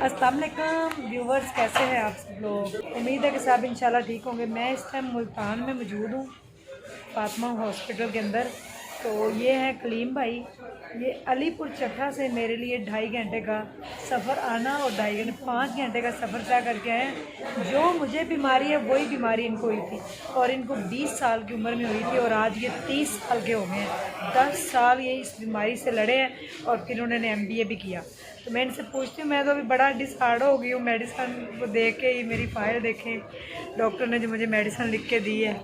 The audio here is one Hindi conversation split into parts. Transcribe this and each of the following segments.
अस्सलाम वालेकुम व्यूवर्स, कैसे हैं आप सब लोग। उम्मीद है कि सब इंशाल्लाह ठीक होंगे। मैं इस टाइम मुल्तान में मौजूद हूँ, फातिमा हॉस्पिटल के अंदर। तो ये है कलीम भाई। ये अलीपुर चट्टा से मेरे लिए 2.5 घंटे का सफ़र आना और 5 घंटे का सफ़र तय करके आए हैं। जो मुझे बीमारी है वही बीमारी इनको हुई थी, और इनको 20 साल की उम्र में हुई थी, और आज ये 30 साल के हो गए हैं। 10 साल ये इस बीमारी से लड़े हैं, और फिर उन्होंने MBA भी किया। तो मैं इनसे पूछती हूँ, मैं तो अभी बड़ा डिसहार्ड हो गई हूँ मेडिसिन को देख के। ये मेरी फ़ाइल देखें, डॉक्टर ने जो मुझे मेडिसिन लिख के दी है,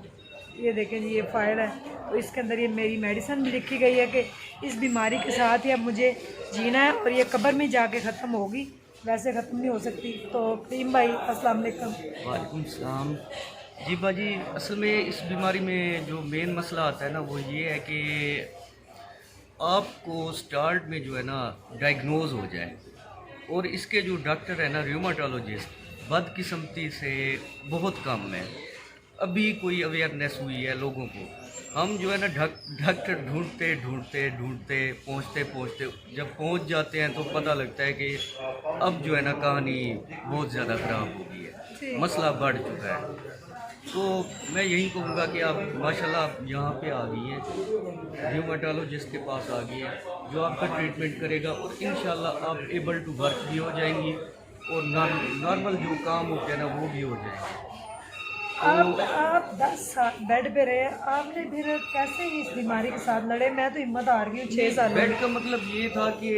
ये देखें जी, ये फ़ाइल है। तो इसके अंदर ये मेरी मेडिसिन भी लिखी गई है कि इस बीमारी के साथ ही अब मुझे जीना है, और ये कब्र में जाके ख़त्म होगी, वैसे ख़त्म नहीं हो सकती। तो करीम भाई, अस्सलाम वालेकुम। वालेकुम सलाम। जी बाजी, असल में इस बीमारी में जो मेन मसला आता है ना, वो ये है कि आपको स्टार्ट में जो है ना डायग्नोज हो जाए, और इसके जो डॉक्टर है ना रियूमेटोलॉजिस्ट बदकिस्मती से बहुत कम है। अभी कोई अवेयरनेस हुई है लोगों को। हम जो है ना डॉक्टर ढूंढते ढूंढते ढूंढते पहुंचते जब पहुंच जाते हैं तो पता लगता है कि अब जो है ना कहानी बहुत ज़्यादा ख़राब हो गई है, मसला बढ़ चुका है। तो मैं यही कहूँगा कि आप माशाल्लाह आप यहाँ पे आ गई हैं, र्यूमेटोलॉजिस्ट के पास आ गई हैं जो आपका ट्रीटमेंट करेगा, और इंशाल्लाह आप एबल टू वर्क भी हो जाएंगी, और नॉर्मल जो काम होते हैं ना वो भी हो जाएंगे। आप 10 साल बेड पे रहे, आपने फिर कैसे इस बीमारी के साथ लड़े। मैं तो हिम्मत हार गई हूँ 6 साल। बेड का मतलब ये था कि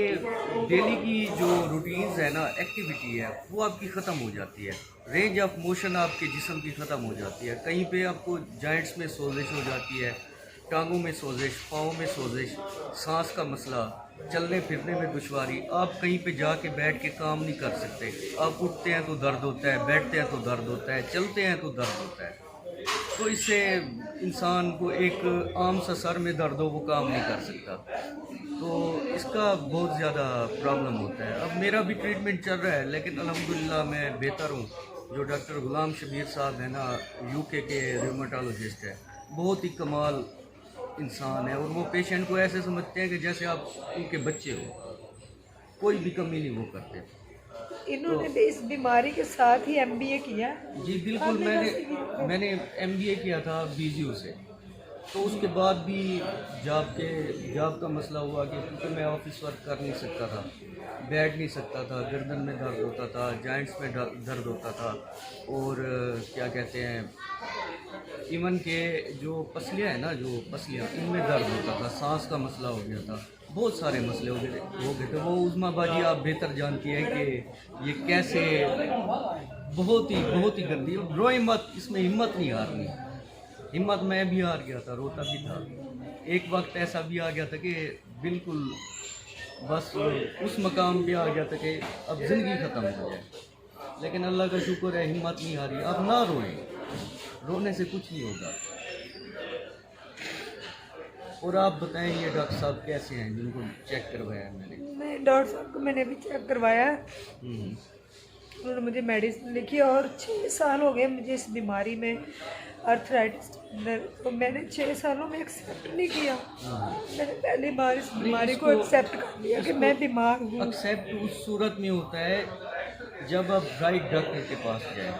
डेली की जो रूटीन्स है ना, एक्टिविटी है, वो आपकी ख़त्म हो जाती है। रेंज ऑफ मोशन आपके जिस्म की ख़त्म हो जाती है। कहीं पे आपको जॉइंट्स में सोजिश हो जाती है, टांगों में सोजिश, पाँव में सोजिश, सांस का मसला, चलने फिरने में दुश्वारी। आप कहीं पे जाके बैठ के काम नहीं कर सकते। आप उठते हैं तो दर्द होता है, बैठते हैं तो दर्द होता है, चलते हैं तो दर्द होता है। तो इससे इंसान को एक आम सा सर में दर्द हो, वो काम नहीं कर सकता। तो इसका बहुत ज़्यादा प्रॉब्लम होता है। अब मेरा भी ट्रीटमेंट चल रहा है, लेकिन अल्हम्दुलिल्लाह मैं बेहतर हूँ। जो डॉक्टर गुलाम शबीर साहब है ना, UK के र्यूमेटोलॉजिस्ट है, बहुत ही कमाल इंसान है, और वो पेशेंट को ऐसे समझते हैं कि जैसे आप उनके बच्चे हो। कोई भी कमी नहीं वो करते। इन्होंने भी इस बीमारी के साथ ही MBA किया। जी बिल्कुल, मैंने MBA किया था BGU से। तो उसके बाद भी जॉब का मसला हुआ कि क्योंकि मैं ऑफिस वर्क कर नहीं सकता था, बैठ नहीं सकता था, गर्दन में दर्द होता था, जॉइंट्स में दर्द होता था, और क्या कहते हैं, इवन के जो पसलियाँ हैं ना, जो पसलियाँ, इनमें दर्द होता था, सांस का मसला हो गया था, बहुत सारे मसले हो गए थे। वो उज़मा बाजी आप बेहतर जानती है कि ये कैसे बहुत ही गंदी। रो हिम्मत, इसमें हिम्मत नहीं हारनी। हिम्मत मैं भी हार गया था, रोता भी था। एक वक्त ऐसा भी आ गया था कि बिल्कुल बस उस मकाम पे आ गया था कि अब ज़िंदगी ख़त्म हो जाए। लेकिन अल्लाह का शुक्र है, हिम्मत नहीं हारी। अब ना रोएं, रोने से कुछ नहीं होगा। और आप बताएं, ये डॉक्टर साहब कैसे हैं जिनको चेक करवाया है मैंने? मैं डॉक्टर साहब को मैंने भी चेक करवाया। उन्होंने मुझे मेडिसिन लिखी, और 6 साल हो गए मुझे इस बीमारी में, अर्थराइटिस। तो मैंने 6 सालों में एक्सेप्ट नहीं किया। मैंने पहली बार इस बीमारी को एक्सेप्ट कर लिया कि मैं बीमार हूँ। एक्सेप्ट उस सूरत में होता है जब आप राइट डॉक्टर के पास जाए।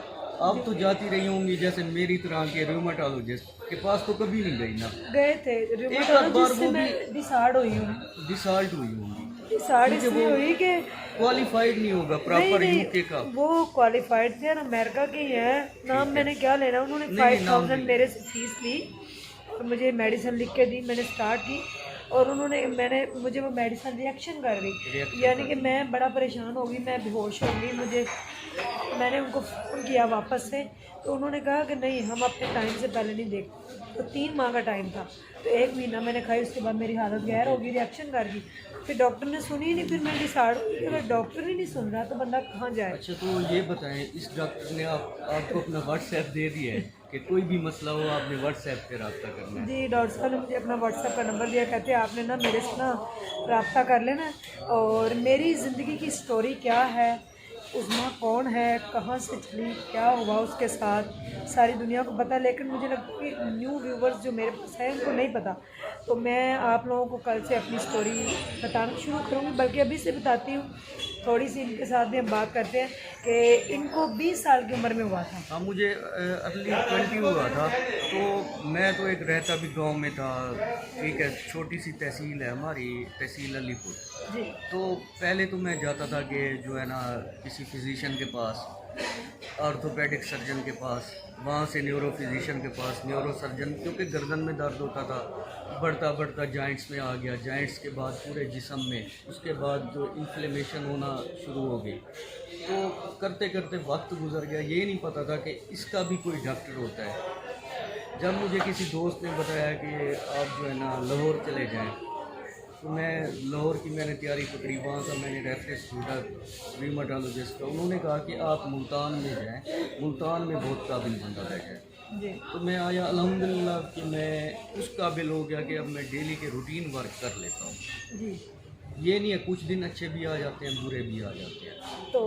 आप तो जाती रही होंगी, जैसे मेरी तरह के र्यूमेटोलॉजिस्ट के पास तो कभी नहीं गई ना। गए थे र्यूमेटोलॉजिस्ट से, मैं डिसार्ड हुई हूँ। डिसाल्ट हुई होंगी, डिसार्ड इसलिए हुई कि क्वालिफाइड नहीं होगा प्रॉपर UK का। वो क्वालिफाइड थे ना, अमेरिका के ही हैं। नाम मैंने क्या लेना, उन्होंने 5000 मेरे से फीस ली, और मुझे मेडिसिन लिख के दी। मैंने स्टार्ट की, और मुझे वो मेडिसिन रिएक्शन कर गई, यानी कि मैं बड़ा परेशान हो गई, मैं बेहोश हो गई। मैंने उनको फ़ोन किया वापस से, तो उन्होंने कहा कि नहीं, हम अपने टाइम से पहले नहीं देखते। तो 3 माह का टाइम था, तो 1 महीना मैंने खाई, उसके बाद मेरी हालत गैर हो गई, रिएक्शन कर गई। फिर डॉक्टर ने सुनी ही नहीं, फिर मैं डिसाइड हो गई, अगर डॉक्टर ही नहीं सुन रहा तो बंदा कहाँ जाए। अच्छा, तो ये बताएं, इस डॉक्टर ने आपको अपना WhatsApp दे दिया है कि कोई भी मसला हो आपने WhatsApp पे रब्ता करना है? जी, डॉक्टर साहब ने मुझे अपना WhatsApp का नंबर दिया, कहते हैं आपने ना मेरे से ना रब्ता कर लेना, और मेरी ज़िंदगी की स्टोरी क्या है, उज़मा कौन है, कहाँ से चली, क्या हुआ उसके साथ, सारी दुनिया को पता है। लेकिन मुझे लगता है कि न्यू व्यूवर्स जो मेरे पास हैं उनको नहीं पता। तो मैं आप लोगों को कल से अपनी स्टोरी बताना शुरू करूँगी, बल्कि अभी से बताती हूँ थोड़ी सी इनके साथ भी हम बात करते हैं कि इनको 20 साल की उम्र में हुआ था। हाँ, मुझे अर्ली 20 हुआ था। तो मैं तो एक रहता भी गांव में था, ठीक है, छोटी सी तहसील है हमारी, तहसील अलीपुर। जी तो पहले तो मैं जाता था कि जो है ना किसी फिजिशियन के पास, ऑर्थोपेडिक सर्जन के पास, वहाँ से न्यूरो फिजिशियन के पास, न्यूरो सर्जन, क्योंकि गर्दन में दर्द होता था, बढ़ता बढ़ता जॉइंट्स में आ गया, जॉइंट्स के बाद पूरे जिस्म में, उसके बाद जो इन्फ्लेमेशन होना शुरू हो गई। तो करते करते वक्त गुजर गया, ये नहीं पता था कि इसका भी कोई डॉक्टर होता है। जब मुझे किसी दोस्त ने बताया कि आप जो है ना लाहौर चले जाएं, तो मैं लाहौर की मैंने तैयारी पकड़ी, वहाँ का मैंने रेफरेंस ढूंढा रीमाटोलॉजिस्ट का। उन्होंने कहा कि आप मुल्तान में जाएं, मुल्तान में बहुत काबिल बंदा बैठा है। जी तो मैं आया, अल्हम्दुलिल्लाह कि मैं उस काबिल हो गया कि अब मैं डेली के रूटीन वर्क कर लेता हूँ। जी। ये नहीं है, कुछ दिन अच्छे भी आ जाते हैं, बुरे भी आ जाते हैं। तो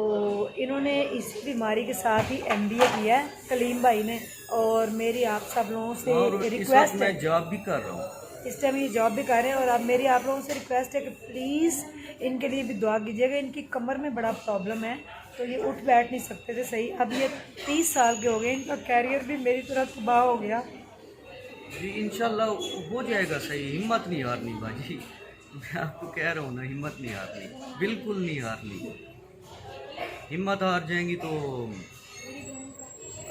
इन्होंने इसी बीमारी के साथ ही MBA किया है कलीम भाई ने, और मेरी आप सब लोगों से और इस वक्त रिक्वेस्ट है, मैं जॉब भी कर रहा हूँ। इस टाइम ये जॉब भी कर रहे हैं, और अब मेरी आप लोगों से रिक्वेस्ट है कि प्लीज़ इनके लिए भी दुआ कीजिएगा। इनकी कमर में बड़ा प्रॉब्लम है, तो ये उठ बैठ नहीं सकते थे सही। अब ये 30 साल के हो गए, इनका कैरियर भी मेरी तरह तबाह हो गया। जी इंशाल्लाह हो जाएगा सही, हिम्मत नहीं हारनी बाजी। मैं आपको कह रहा हूँ ना, हिम्मत नहीं हारनी, बिल्कुल नहीं हारनी। हिम्मत हार जाएंगी तो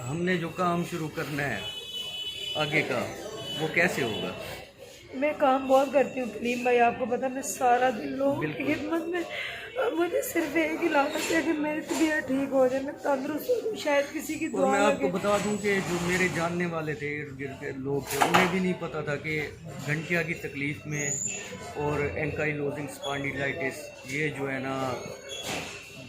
हमने जो काम शुरू करना है आगे का, वो कैसे होगा। मैं काम बहुत करती हूँ कलीम भाई, आपको पता, मैं सारा दिन लोगों की बिल्कुल। खिदमत में, और मुझे सिर्फ एक ही लालच है कि मेरी तबीयत ठीक हो जाए, मैं तंदुरुस्त हो जाऊँ, शायद किसी की और दुआ मैं आपको लगे। बता दूं कि जो मेरे जानने वाले थे, इर्द गिर्द के लोग थे, उन्हें भी नहीं पता था कि घंटिया की तकलीफ़ में और एंकाइलोजिंग स्पॉन्डिलाइटिस, ये जो है ना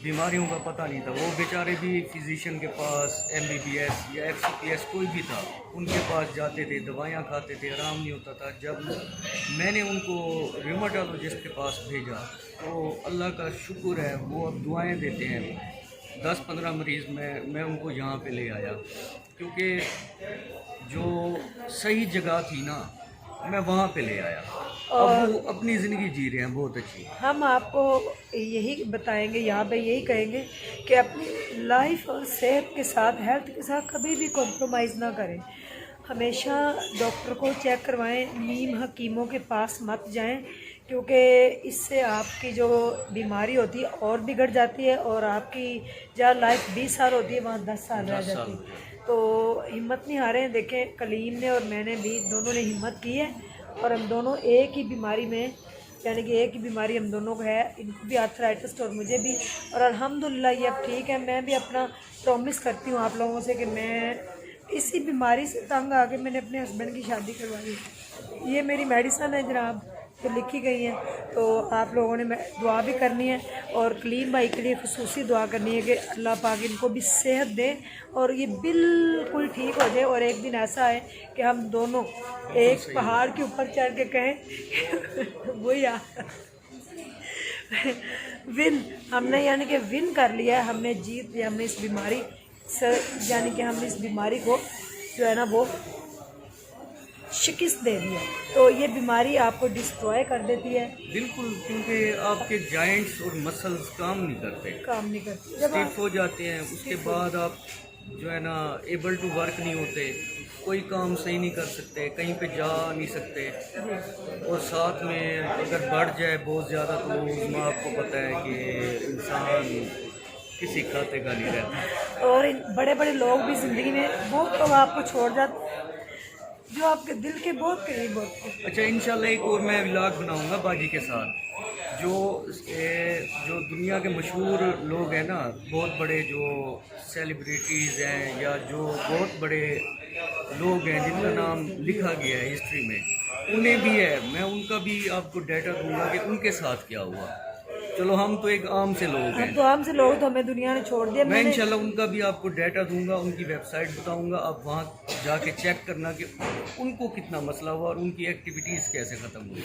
बीमारियों का पता नहीं था। वो बेचारे भी फिजिशियन के पास, MBBS या FCPS कोई भी था, उनके पास जाते थे, दवाइयाँ खाते थे, आराम नहीं होता था। जब मैंने उनको रिमाटोलॉजिस्ट के पास भेजा, तो अल्लाह का शुक्र है वो अब दुआएं देते हैं। 10-15 मरीज़ मैं उनको यहाँ पे ले आया, क्योंकि जो सही जगह थी ना, मैं वहाँ पे ले आया। अब वो अपनी ज़िंदगी जी रहे हैं बहुत अच्छी। हम आपको यही बताएंगे, यहाँ पे यही कहेंगे कि अपनी लाइफ और सेहत के साथ, हेल्थ के साथ कभी भी कॉम्प्रोमाइज़ ना करें। हमेशा डॉक्टर को चेक करवाएं, नीम हकीमों के पास मत जाएं, क्योंकि इससे आपकी जो बीमारी होती है और बिगड़ जाती है, और आपकी जहाँ लाइफ 20 साल होती है वहाँ 10 साल रह 10 साल जाती हो है। गए। तो हिम्मत नहीं हारें। देखें, कलीम ने और मैंने भी, दोनों ने हिम्मत की है, और हम दोनों एक ही बीमारी में, यानी कि एक ही बीमारी हम दोनों को है, इनको भी आर्थराइटिस और मुझे भी, और अल्हम्दुलिल्लाह ये अब ठीक है। मैं भी अपना प्रॉमिस करती हूँ आप लोगों से कि मैं इसी बीमारी से तंग आके मैंने अपने हस्बैंड की शादी करवाई। ये मेरी मेडिसन है जनाब, जो लिखी गई हैं, तो आप लोगों ने दुआ भी करनी है, और कलीम भाई के लिए खसूसी दुआ करनी है कि अल्लाह पाक इनको भी सेहत दे और ये बिल्कुल ठीक हो जाए, और एक दिन ऐसा है कि हम दोनों एक पहाड़ के ऊपर चढ़ के कहें वो यार विन, हमने यानी कि विन कर लिया है, हमने जीत लिया, हमने इस बीमारी से, यानी कि हमने इस बीमारी को जो है ना वो शिकस्त दे दी है। तो ये बीमारी आपको डिस्ट्रॉय कर देती है, बिल्कुल, क्योंकि आपके जॉइंट्स और मसल्स काम नहीं करते, काम नहीं करती। जब स्टिफ हो जाते हैं, उसके बाद आप जो है ना एबल टू वर्क नहीं होते, कोई काम सही नहीं कर सकते, कहीं पे जा नहीं सकते, और साथ में अगर बढ़ जाए बहुत ज़्यादा तो उसमें आपको पता है कि इंसान किसी खाते का नहीं रहता। और बड़े बड़े लोग भी ज़िंदगी में बहुत लोग आपको छोड़ जाते जो आपके दिल के बहुत करीब होते हैं। अच्छा, इंशाल्लाह एक और मैं व्लॉग बनाऊंगा बाजी के साथ, जो दुनिया के मशहूर लोग हैं ना, बहुत बड़े जो सेलिब्रिटीज़ हैं या जो बहुत बड़े लोग हैं जिनका नाम लिखा गया है हिस्ट्री में, उन्हें भी है, मैं उनका भी आपको डाटा दूंगा कि उनके साथ क्या हुआ। चलो हम तो एक आम से लोग हैं, तो हमसे लोग तो हमें दुनिया ने छोड़ दिया। मैं इंशाल्लाह उनका भी आपको डाटा दूंगा, उनकी वेबसाइट बताऊंगा, आप वहाँ जाके चेक करना कि उनको कितना मसला हुआ और उनकी एक्टिविटीज़ कैसे ख़त्म हुई,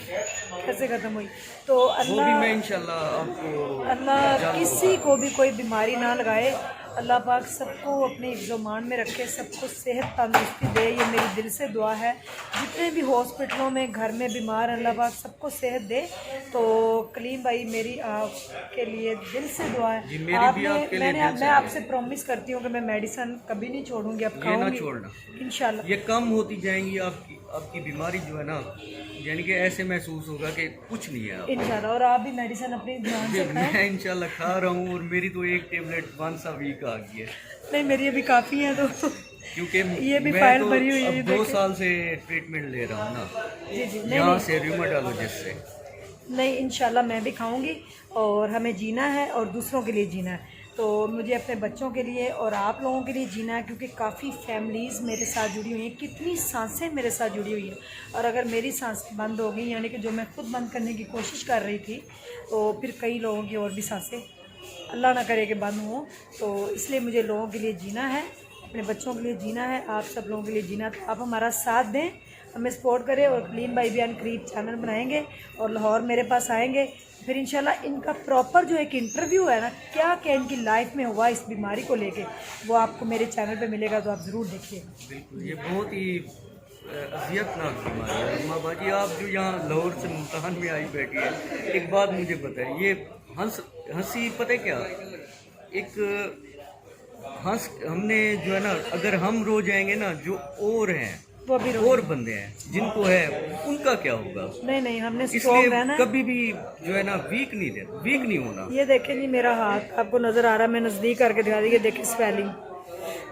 कैसे ख़त्म हुई। तो वो भी मैं इंशाल्लाह आपको अल्लाह किसी को भी कोई बीमारी ना लगाए, अल्लाह पाक सबको अपने इज़्ज़ो-मान में रखे, सबको सेहत तंदुरुस्ती दे, ये मेरी दिल से दुआ है। जितने भी हॉस्पिटलों में घर में बीमार अल्लाह पाक सबको सेहत दे। तो कलीम भाई मेरी आपके लिए दिल से दुआ है। मैं आपसे प्रॉमिस करती हूँ कि मैं मेडिसिन कभी नहीं छोड़ूंगी, अब खाऊंगी इंशाल्लाह। ये कम होती जाएंगी आपकी बीमारी जो है ना, यानी कि ऐसे महसूस होगा कि कुछ नहीं है इंशाल्लाह। और आप भी मेडिसिन अपनी ध्यान से खाएं। मैं इंशाल्लाह खा रहा हूँ और मेरी तो एक टेबलेट वंस अ वीक आ गई है। नहीं मेरी अभी काफ़ी है, तो क्योंकि ये भी मैं फाइल तो भरी हुई है। 2 साल से ट्रीटमेंट ले रहा हूँ ना, जी यहाँ से रूमेटोलॉजिस्ट से। नहीं इंशाल्लाह मैं भी खाऊंगी, और हमें जीना है और दूसरों के लिए जीना है। तो मुझे अपने बच्चों के लिए और आप लोगों के लिए जीना है, क्योंकि काफ़ी फैमिलीज़ मेरे साथ जुड़ी हुई हैं, कितनी सांसें मेरे साथ जुड़ी हुई हैं। और अगर मेरी सांस बंद हो गई, यानी कि जो मैं खुद बंद करने की कोशिश कर रही थी, तो फिर कई लोगों की और भी सांसें अल्लाह ना करे कि बंद हों। तो इसलिए मुझे लोगों के लिए जीना है, अपने बच्चों के लिए जीना है, आप सब लोगों के लिए जीना है। तो आप हमारा साथ दें, हमें सपोर्ट करें, और कलीम भाई भी अनकरीब चैनल बनाएंगे और लाहौर मेरे पास आएंगे। फिर इंशाल्लाह इनका प्रॉपर जो एक इंटरव्यू है ना, क्या क्या इनकी लाइफ में हुआ इस बीमारी को लेके, वो आपको मेरे चैनल पे मिलेगा, तो आप ज़रूर देखिए। बिल्कुल, ये बहुत ही अजियतनाक बीमारी है। अम्मा बाजी, आप जो यहाँ लाहौर से मुल्तान में आई बैठी है, एक बात मुझे बताइए, ये हंसी पता है क्या, एक हमने जो है ना, अगर हम रो जाएंगे ना, जो और हैं वो भी और बंदे हैं जिनको है, उनका क्या होगा? नहीं हमने स्ट्रॉन्ग रहना है, कभी भी जो है ना वीक नहीं होना। ये देखें जी, मेरा हाथ आपको नज़र आ रहा है, मैं नज़दीक करके दिखा दी, ये देखें स्वेलिंग,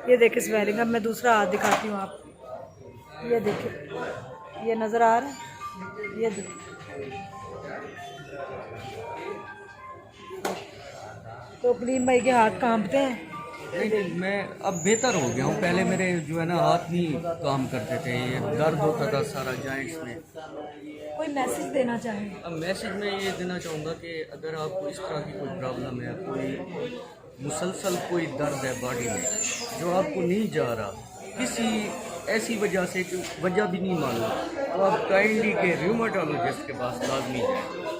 ये देखें स्वेलिंग। अब मैं दूसरा हाथ दिखाती हूँ आप, ये देखें, ये नज़र आ रहा है, ये देखें। तो कलीम भाई के हाथ कांपते हैं। नहीं, मैं अब बेहतर हो गया हूँ। पहले मेरे जो है ना हाथ नहीं काम करते थे, ये दर्द होता था सारा जॉइंट्स में। कोई मैसेज देना चाहें? अब मैसेज में ये देना चाहूँगा कि अगर आपको इस तरह की कोई प्रॉब्लम है, कोई मुसलसल कोई दर्द है बॉडी में जो आपको नहीं जा रहा, किसी ऐसी वजह से कि वजह भी नहीं मालूम, तो आप काइंडली के रूमेटोलॉजिस्ट के पास लाजमी जाएं।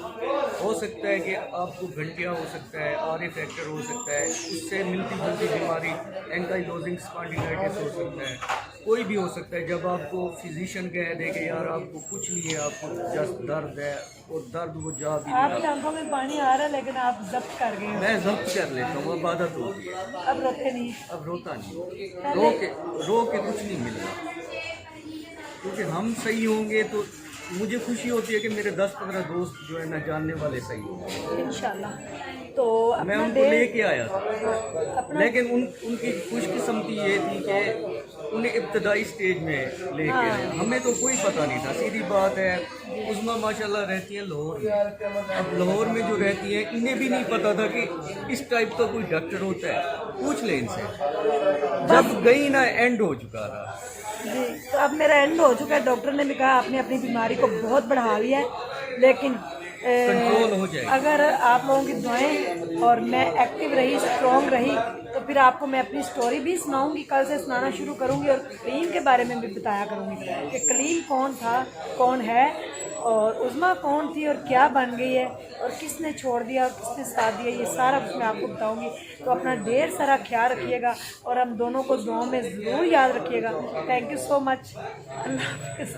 हो सकता है कि आपको घंटिया हो सकता है, आर फैक्टर हो सकता है, उससे मिलती जुलती बीमारी एंकाइलोजिंग स्पॉन्डिलाइटिस हो सकता है, कोई भी हो सकता है। जब आपको फिजिशियन कह दे कि यार आपको कुछ नहीं है, आपको जस्ट दर्द है, और दर्द वो जा भी नहीं। आपकी आंखों में पानी आ रहा है, लेकिन आप जब्त कर गए। मैं जब्त कर लेता हूँ, अब आदत हो गई है। अब रोते नहीं? अब रोता नहीं, रो के कुछ नहीं मिलना, क्योंकि हम सही होंगे तो मुझे खुशी होती है कि मेरे 10-15 दोस्त जो है ना जानने वाले सही होंगे इंशाल्लाह। तो मैं उनको लेके आया था, लेकिन उनकी खुशकिस्मती ये थी कि उन्हें इब्तदाई स्टेज में लेके आया। हमें तो कोई पता नहीं था, सीधी बात है। उस्मा माशाल्लाह रहती है लाहौर में, अब लाहौर में जो रहती है इन्हें भी नहीं पता था कि इस टाइप का कोई डॉक्टर होता है। पूछ ले इनसे, जब गई ना एंड हो चुका था जी। तो अब मेरा एंड हो चुका है, डॉक्टर ने भी कहा आपने अपनी बीमारी को बहुत बढ़ा लिया है, लेकिन कंट्रोल हो जाएगा अगर आप लोगों की दुआएं और मैं एक्टिव रही, स्ट्रॉन्ग रही, तो फिर आपको मैं अपनी स्टोरी भी सुनाऊंगी, कल से सुनाना शुरू करूंगी, और कलीम के बारे में भी बताया करूंगी कि कलीम कौन था, कौन है, और उस्मा कौन थी, और क्या बन गई है, और किसने छोड़ दिया और किसने साथ दिया, ये सारा कुछ मैं आपको बताऊंगी। तो अपना ढेर सारा ख्याल रखिएगा, और हम दोनों को दुआओं में ज़रूर याद रखिएगा। Thank you so much. अल्लाह हाफ़िज़।